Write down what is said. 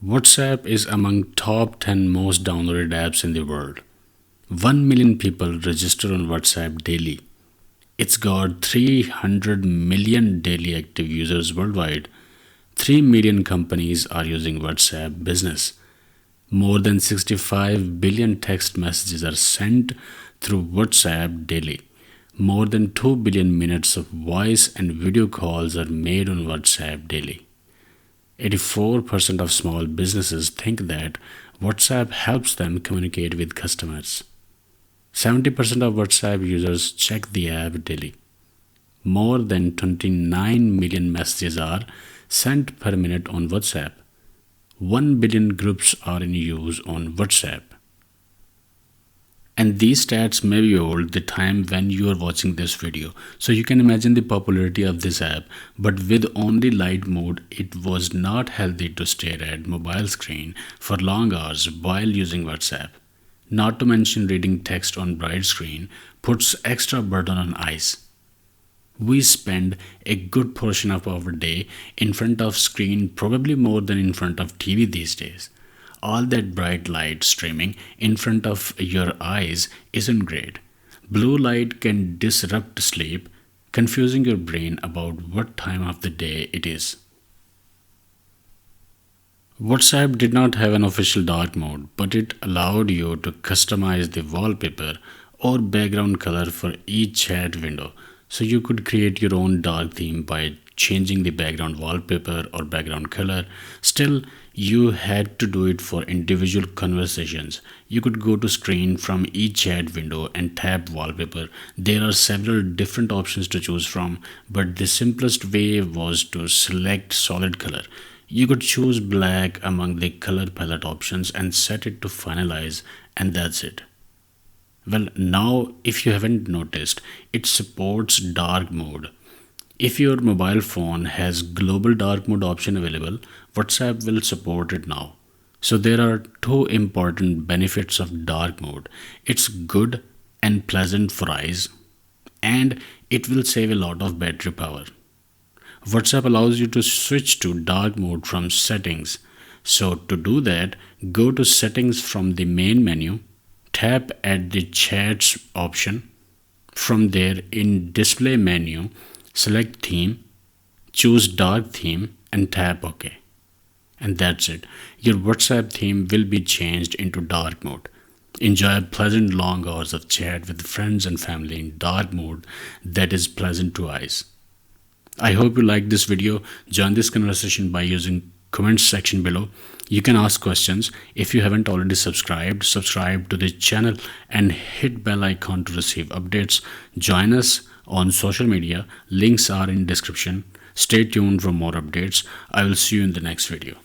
WhatsApp is among top 10 most downloaded apps in the world. 1 million people register on WhatsApp daily. It's got 300 million daily active users worldwide. 3 million companies are using WhatsApp Business. More than 65 billion text messages are sent through WhatsApp daily. More than 2 billion minutes of voice and video calls are made on WhatsApp daily. 84% of small businesses think that WhatsApp helps them communicate with customers. 70% of WhatsApp users check the app daily. More than 29 million messages are sent per minute on WhatsApp. 1 billion groups are in use on WhatsApp. And these stats may be old the time when you are watching this video, so you can imagine the popularity of this app. But with only light mode, it was not healthy to stare at mobile screen for long hours while using WhatsApp. Not to mention reading text on bright screen puts extra burden on eyes. We spend a good portion of our day in front of screen, probably more than in front of TV these days. All that bright light streaming in front of your eyes isn't great. Blue light can disrupt sleep, confusing your brain about what time of the day it is. WhatsApp did not have an official dark mode, but it allowed you to customize the wallpaper or background color for each chat window. So you could create your own dark theme by changing the background wallpaper or background color. Still, you had to do it for individual conversations. You could go to screen from each chat window and tap wallpaper. There are several different options to choose from, but the simplest way was to select solid color. You could choose black among the color palette options and set it to finalize, and that's it. Well, now if you haven't noticed, it supports dark mode. If your mobile phone has global dark mode option available, WhatsApp will support it now. So there are two important benefits of dark mode. It's good and pleasant for eyes, and it will save a lot of battery power. WhatsApp allows you to switch to dark mode from settings. So to do that, go to settings from the main menu, tap at the chats option. From there, in display menu, select theme, choose dark theme and tap OK. And that's it. Your WhatsApp theme will be changed into dark mode. Enjoy pleasant long hours of chat with friends and family in dark mode that is pleasant to eyes. I hope you liked this video. Join this conversation by using comment section below. You can ask questions. If you haven't already subscribed, subscribe to the channel and hit bell icon to receive updates. Join us on social media. Links are in description. Stay tuned for more updates. I will see you in the next video.